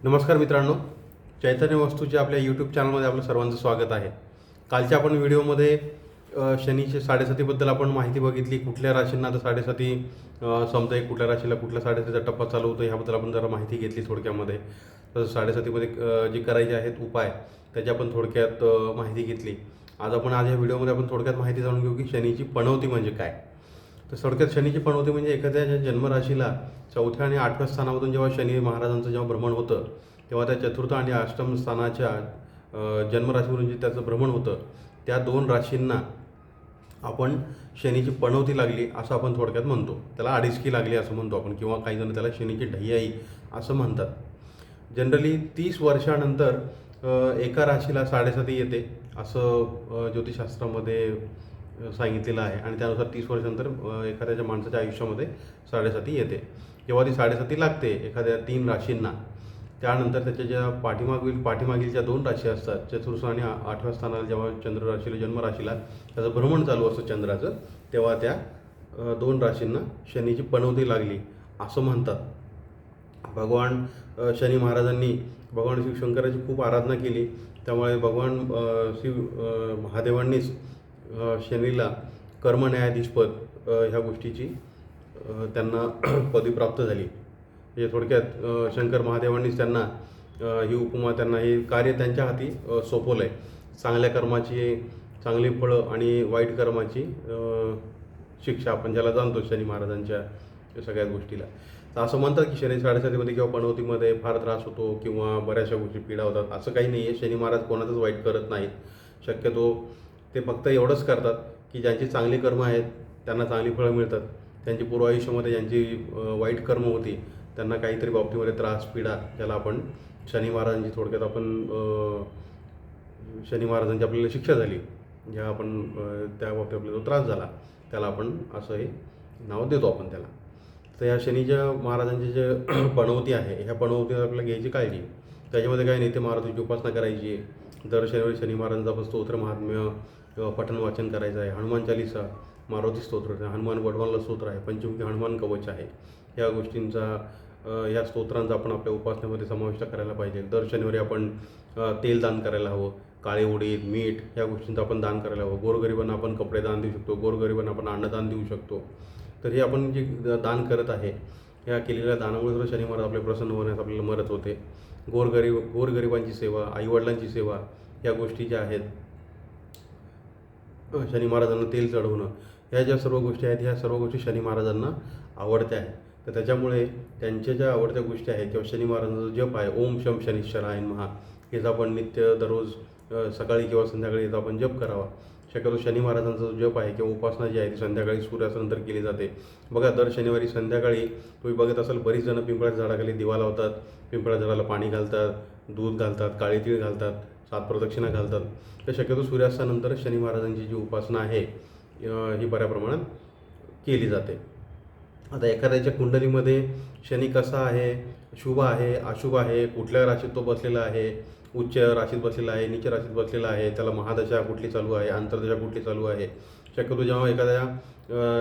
नमस्कार मित्रांनो, चैतन्य वस्तूच्या आपल्या यूट्यूब चॅनलमध्ये आपलं सर्वांचं स्वागत आहे. कालच्या आपण व्हिडिओमध्ये शनीचे 7.5बद्दल आपण माहिती बघितली. कुठल्या राशींना आता 7.5 संपत आहे, कुठल्या राशीला कुठल्या 7.5चा टप्पा चालू होतो ह्याबद्दल आपण जरा माहिती घेतली थोडक्यामध्ये. तसं 7.5मध्ये जे करायचे आहेत उपाय त्याची आपण थोडक्यात माहिती घेतली. आज ह्या व्हिडिओमध्ये आपण थोडक्यात माहिती जाणून घेऊ की शनीची पनौती म्हणजे काय. तर थोडक्यात शनीची पनौती म्हणजे एखाद्या जन्मराशीला 4थ्या आणि 8व्या स्थानामधून जेव्हा शनी महाराजांचं जेव्हा भ्रमण होतं तेव्हा त्या 4थ आणि 8म स्थानाच्या जन्मराशीवरून जे त्याचं भ्रमण होतं त्या 2 राशींना आपण शनीची पनौती लागली असं आपण थोडक्यात म्हणतो. त्याला अडीचकी लागली असं म्हणतो आपण, किंवा काही जण त्याला शनीची ढैयाई असं म्हणतात. जनरली 30 वर्षानंतर एका राशीला 7.5 येते असं ज्योतिषशास्त्रामध्ये सांगितलेलं आहे. आणि त्यानुसार 30 वर्षानंतर एखाद्याच्या माणसाच्या आयुष्यामध्ये 7.5 येते. जेव्हा ती 7.5 लागते एखाद्या 3 राशींना, त्यानंतर त्याच्या ज्या पाठीमागील ज्या 2 राशी असतात, चतुर्थ आणि 8व्या स्थानाला जेव्हा चंद्र राशीला जन्मराशीला त्याचं भ्रमण चालू असतं चंद्राचं, तेव्हा त्या 2 राशींना शनीची पनौती लागली असं म्हणतात. भगवान शनी महाराजांनी भगवान शिव शंकराची खूप आराधना केली. त्यामुळे भगवान शिव महादेवांनीच शनीला कर्मन्यायाधीशपद ह्या गोष्टीची त्यांना पदवी प्राप्त झाली. म्हणजे थोडक्यात शंकर महादेवांनीच त्यांना ही उपमा, त्यांना हे कार्य त्यांच्या हाती सोपवलं आहे. चांगल्या कर्माची चांगली फळं आणि वाईट कर्माची शिक्षा आपण ज्याला जाणतो शनी महाराजांच्या सगळ्याच गोष्टीला. तर असं म्हणतात की शनी 7.5मध्ये किंवा पनौतीमध्ये फार त्रास होतो किंवा बऱ्याचशा गोष्टी पीडा होतात. असं काही नाही आहे. शनी महाराज कोणाचंच वाईट करत नाहीत. शक्यतो ते फक्त एवढंच करतात की ज्यांची चांगली कर्म आहेत त्यांना चांगली फळं मिळतात. त्यांची पूर्व आयुष्यामध्ये ज्यांची वाईट कर्म होती त्यांना काहीतरी बाबतीमध्ये त्रास पीडा, ज्याला आपण शनी महाराजांची थोडक्यात आपण शनी महाराजांची आपल्याला शिक्षा झाली, ज्या आपण त्या बाबतीत आपल्याला जो त्रास झाला त्याला आपण असं हे नाव देतो आपण त्याला. तर ह्या शनीच्या महाराजांची जे पनौती आहे ह्या पनौतीवर आपल्याला घ्यायची काळजी. त्याच्यामध्ये काही नाही, ते महाराजांची उपासना करायची. दर शनिवारी शनी महाराजांचा आपण स्तोत्र महात्म्य पठण वाचन करायचं आहे. हनुमान चालीसा, मारुती स्तोत्र, हनुमान वडवानला स्तोत्र आहे, पंचमुखी हनुमान कवच आहे. ह्या गोष्टींचा ह्या स्तोत्रांचा आपण आपल्या उपासनेमध्ये समाविष्ट करायला पाहिजे. दर शनिवारी आपण तेल दान करायला हवं. काळे उडीद, मीठ ह्या गोष्टींचं आपण दान करायला हवं. गोरगरिबांना आपण कपडे दान देऊ शकतो. गोरगरिबांना आपण अन्नदान देऊ शकतो. तर हे आपण जे दान करत आहे ह्या केलेल्या दानामुळे सुद्धा शनी महाराज आपले प्रसन्न होण्यास आपल्याला मदत होते. गोरगरिबांची सेवा, आईवडिलांची सेवा ह्या गोष्टी ज्या आहेत, शनी महाराजांना तेल चढवणं, ह्या ज्या सर्व गोष्टी आहेत ह्या सर्व गोष्टी शनी महाराजांना आवडत्या आहेत. तर त्याच्यामुळे त्यांच्या ज्या आवडत्या गोष्टी आहेत किंवा शनी महाराजांचा जप आहे, ओम शम शनिश्चराय नमः, हेच आपण नित्य दररोज सकाळी किंवा संध्याकाळी याचा आपण जप करावा. शक्यतो शनी महाराजांचा जो जप आहे किंवा उपासना जी आहे ती संध्याकाळी सूर्यास्तानंतर केली जाते. बघा, दर शनिवारी संध्याकाळी तुम्ही बघत असाल बरीच जणं पिंपळाच्या झाडाखाली दिवा लावतात, पिंपळाच्या झाडाला पाणी घालतात, दूध घालतात, काळे तीळ घालतात, 7 प्रदक्षिणा घालतात. तर शक्यतो सूर्यास्तानंतर शनी महाराजांची जी उपासना आहे ही बऱ्या प्रमाणात केली जाते. आता एखाद्याच्या कुंडलीमध्ये शनी कसा आहे, शुभ आहे, अशुभ आहे, कुठल्या राशीत तो बसलेला आहे, उच्च राशीत बसलेला आहे, नीच राशीत बसलेला आहे, त्याला महादशा कुठली चालू आहे, आंतरदशा कुठली चालू आहे. शक्यतो जेव्हा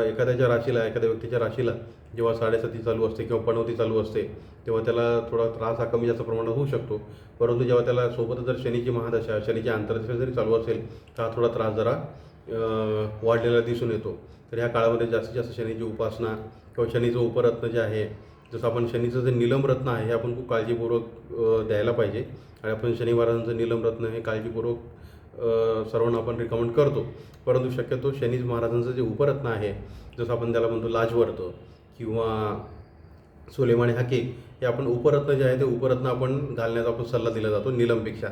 एखाद्याच्या राशीला, एखाद्या व्यक्तीच्या राशीला जेव्हा 7.5 चालू असते किंवा पनौती चालू असते तेव्हा त्याला थोडा त्रास हा कमी जास्त प्रमाणात होऊ शकतो. परंतु जेव्हा त्याला सोबतच जर शनीची महादशा, शनीची आंतरदशा जरी चालू असेल तर हा थोडा त्रास जरा वाढलेला दिसून येतो. तर ह्या काळामध्ये जास्तीत जास्त शनीची उपासना किंवा शनीचं उपरत्न जे आहे, जसं आपण शनीचं जे नीलमरत्न आहे हे आपण खूप काळजीपूर्वक द्यायला पाहिजे. आणि आपण शनी महाराजांचं नीलमरत्न हे काळजीपूर्वक सर्वांना आपण रिकमेंड करतो. परंतु शक्यतो शनी महाराजांचं जे उपरत्न आहे, जसं आपण त्याला म्हणतो लाजवर्त किंवा सोलेमानी हाके, हे आपण उपरत्न जे आहे ते उपरत्न आपण घालण्याचा आपण सल्ला दिला जातो नीलमपेक्षा.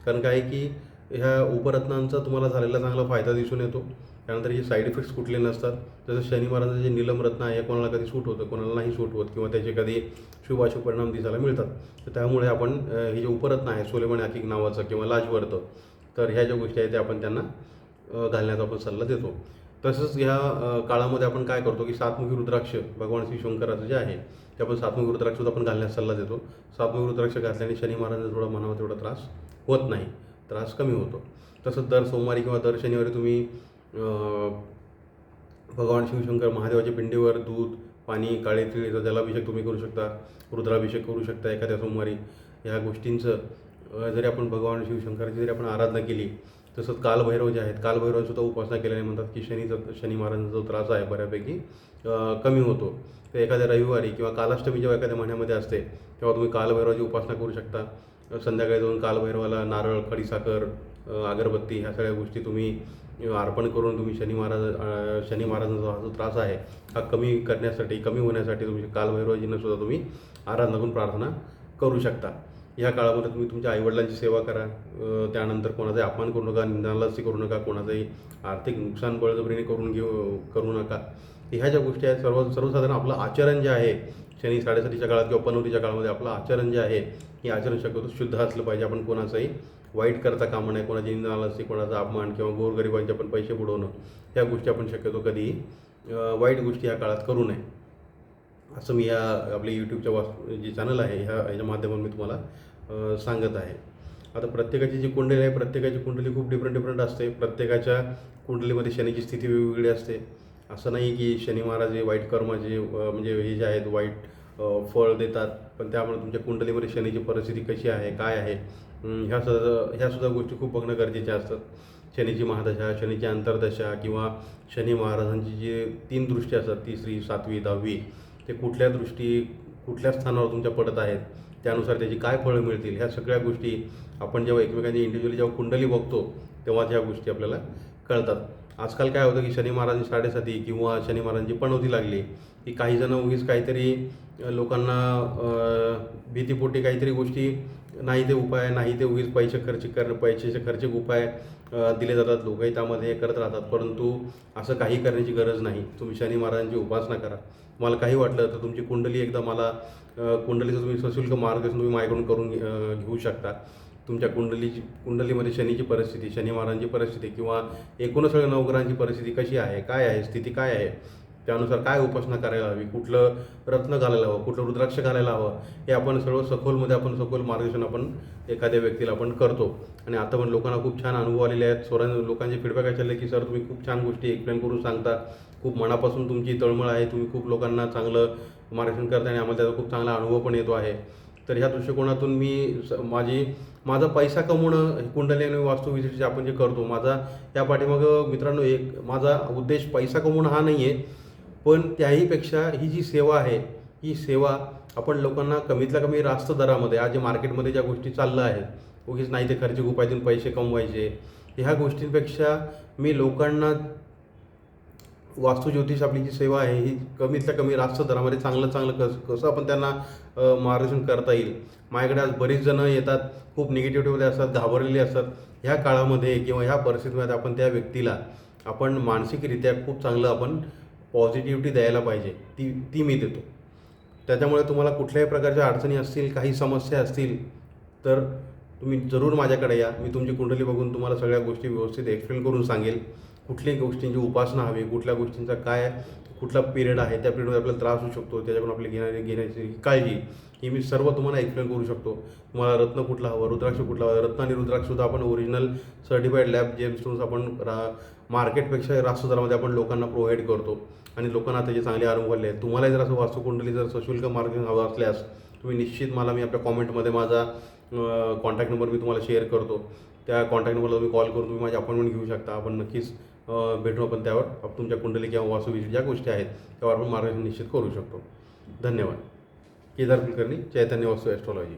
कारण काय की ह्या उपरत्नांचा तुम्हाला झालेला चांगला फायदा दिसून येतो. त्यानंतर हे साईड इफेक्ट्स कुठले नसतात. जसं शनी महाराजांचं जे नीलमरत्न आहे कोणाला कधी सूट होतं, कोणाला नाही सूट होत, किंवा त्याचे कधी शुभ अशुभ परिणाम दिसायला मिळतात. तर त्यामुळे आपण हे जे उपरत्न आहे सोलेमानी हाकिक नावाचं किंवा लाजवर्त, तर ह्या ज्या गोष्टी आहेत त्या आपण त्यांना घालण्याचा आपण सल्ला देतो. तसंच ह्या काळामध्ये आपण काय करतो की 7मुखी रुद्राक्ष भगवान श्री शंकराचं जे आहे ते आपण 7मुखी रुद्राक्ष आपण घालण्याचा सल्ला देतो. 7मुखी रुद्राक्ष घातल्याने शनी महाराजांचा थोडा मनावर तेवढा त्रास होत नाही, त्रास कमी होतो. तसंच दर सोमवारी किंवा दर शनिवारी तुम्ही भगवान शिवशंकर महादेवाच्या पिंडीवर दूध, पाणी, काळे तीळ याचा जलाभिषेक तुम्ही करू शकता, रुद्राभिषेक करू शकता एखाद्या सोमवारी. ह्या गोष्टींचं जरी आपण भगवान शिवशंकराची जरी आपण आराधना केली, तसंच कालभैरव जे आहेत कालभैरवांसुद्धा उपासना केल्याने म्हणतात की शनी महाराजांचा जो त्रास आहे बऱ्यापैकी कमी होतो. तर एखाद्या रविवारी किंवा कालाष्टमी जेव्हा एखाद्या महिन्यामध्ये असते तेव्हा तुम्ही कालभैरवाची उपासना करू शकता. संध्याकाळी जाऊन कालभैरवाला नारळ, खडीसाखर, अगरबत्ती ह्या सगळ्या गोष्टी तुम्ही अर्पण करून तुम्ही शनी महाराजांचा हा जो त्रास आहे हा कमी करण्यासाठी, कमी होण्यासाठी तुम्ही कालभैरवाजींना सुद्धा तुम्ही आराधना करून प्रार्थना करू शकता. या काळामध्ये तुम्ही तुमच्या आईवडिलांची सेवा करा. त्यानंतर कोणाचाही अपमान करू नका, निंदालासी करू नका, कोणाचंही आर्थिक नुकसान बळजबरीने करू नका. ह्या ज्या गोष्टी आहेत सर्वसाधारण आपलं आचरण जे आहे शनी 7:30च्या काळात किंवा पनौतीच्या काळामध्ये आपलं आचरण जे आहे हे आचरण शक्यतो शुद्ध असलं पाहिजे. आपण कोणाचंही वाईट करता कामा नये, कोणाची निंदालासी, कोणाचा अपमान किंवा गोरगरिबांचे आपण पैसे बुडवणं ह्या गोष्टी आपण शक्यतो कधीही वाईट गोष्टी या काळात करू नये, असं मी या आपल्या यूट्यूबच्या जे चॅनल आहे ह्याच्या माध्यमातून मी तुम्हाला सांगत आहे. आता प्रत्येकाची जी कुंडली आहे प्रत्येकाची कुंडली खूप डिफरंट असते. प्रत्येकाच्या कुंडलीमध्ये शनीची स्थिती वेगवेगळी असते. असं नाही की शनी महाराज हे वाईट कर्माचे म्हणजे हे जे आहेत वाईट फळ देतात, पण त्यामुळे तुमच्या कुंडलीमध्ये शनीची परिस्थिती कशी आहे, काय आहे, ह्यासुद्धा गोष्टी खूप बघणं गरजेच्या असतात. शनीची महादशा, शनीची अंतर्दशा किंवा शनी महाराजांची जी 3 दृष्टी असतात, 3री, 7वी, 10वी, ते कुठल्या स्थानावर तुमच्या पडत आहेत, त्यानुसार त्याची काय फळं मिळतील, ह्या सगळ्या गोष्टी आपण जेव्हा एकमेकांची इंडिव्हिज्युअली जेव्हा कुंडली बघतो तेव्हा ह्या गोष्टी आपल्याला कळतात. आजकाल काय होतं की शनी महाराजांची 7:30 किंवा शनी महाराजांची पनौती लागली की काही जण उगीच काहीतरी लोकांना भीतीपोटी काहीतरी गोष्टी, नाही ते उपाय, नाही ते उगीच पैशाचे खर्चिक उपाय दिले जातात. लोकही त्यामध्ये करत राहतात, परंतु असं काही करण्याची गरज नाही. तुम्ही शनी महाराजांची उपासना करा. तुम्हाला काही वाटलं तर तुमची कुंडली एकदा मला कुंडलीचं तुम्ही सशुल्क मार्गदर्शन तुम्ही माझ्याकडून करून घेऊ शकता. तुमच्या कुंडलीमध्ये शनीची परिस्थिती, शनी महाराजांची परिस्थिती किंवा एकूणच सगळ्या नवग्रहांची परिस्थिती कशी आहे, काय आहे, स्थिती काय आहे, त्यानुसार काय उपासना करायला हवी, कुठलं रत्न घालायला हवं, कुठलं रुद्राक्ष घालायला हवं, हे आपण सर्व सखोल मार्गदर्शन आपण एखाद्या व्यक्तीला आपण करतो. आणि आता पण लोकांना खूप छान अनुभव आलेले आहेत. लोकांचे फीडबॅक असे आले की सर तुम्ही खूप छान गोष्टी एक्सप्लेन करून सांगता, खूप मनापासून तुमची तळमळ आहे, तुम्ही खूप लोकांना चांगलं मार्गदर्शन करता आणि आम्हाला त्याचा खूप चांगला अनुभव पण येतो आहे. तर ह्या दृष्टिकोनातून मी माझा पैसा कमवणं, कुंडली आणि वास्तू विजिट आपण जे करतो, माझा त्या पाठीमागं मित्रांनो माझा उद्देश पैसा कमवणं हा नाही आहे, पण त्याहीपेक्षा ही जी सेवा आहे ही सेवा आपण लोकांना कमीतल्या कमी रास्त दरामध्ये, आज जे मार्केटमध्ये ज्या गोष्टी चालल्या आहेत, उगीच नाही ते खर्चिक उपायातून पैसे कमवायचे, ह्या गोष्टींपेक्षा मी लोकांना वास्तू ज्योतिष आपली जी सेवा आहे ही कमीतल्या कमी रास्त दरामध्ये चांगलं कसं आपण त्यांना मार्गदर्शन करता येईल. माझ्याकडे आज बरीच जणं येतात, खूप निगेटिव्हिटीमध्ये असतात, घाबरलेले असतात. ह्या काळामध्ये किंवा ह्या परिस्थितीमध्ये आपण त्या व्यक्तीला आपण मानसिकरित्या खूप चांगलं आपण पॉझिटिव्हिटी द्यायला पाहिजे, ती मी देतो. त्याच्यामुळे तुम्हाला कुठल्याही प्रकारच्या अडचणी असतील, काही समस्या असतील तर तुम्ही जरूर माझ्याकडे या. मी तुमची कुंडली बघून तुम्हाला सगळ्या गोष्टी व्यवस्थित एक्सप्लेन करून सांगेल. कुठल्याही गोष्टींची उपासना हवी, कुठल्या गोष्टींचा कुठला पिरियड आहे, त्या पिरियडमध्ये आपल्याला त्रास होऊ शकतो, त्याच्याकडून आपली घेण्याची काळजी ही मी सर्व तुम्हाला एक्सप्लेन करू शकतो. तुम्हाला रत्न कुठला हवं, रुद्राक्ष कुठला हवं, रत्न आणि रुद्राक्षसुद्धा आपण ओरिजिनल सर्टिफाईड लॅब जेमस्टोन्स आपण मार्केटपेक्षा रास्त दरामध्ये आपण लोकांना प्रोव्हाइड करतो आणि लोकांना त्याचे चांगले अनुभव आले आहेत. तुम्हालाही जर असं वास्तुकुंडली जर सशुल्क मार्गदर्शन हवं असल्यास तुम्ही निश्चित मला, मी आपल्या कॉमेंटमध्ये माझा कॉन्टॅक्ट नंबर मी तुम्हाला शेअर करतो. त्या कॉन्टॅक्ट नंबरला तुम्ही कॉल करून तुम्ही माझी अपॉइंटमेंट घेऊ शकता. आपण नक्कीच भेटू. आपण त्यावर तुमच्या कुंडली किंवा वास्तुविषयी ज्या गोष्टी आहेत त्यावर आपण मार्गदर्शन निश्चित करू शकतो. धन्यवाद. केदार कुलकर्णी, चैतन्य वास्तू ॲस्ट्रॉलॉजी.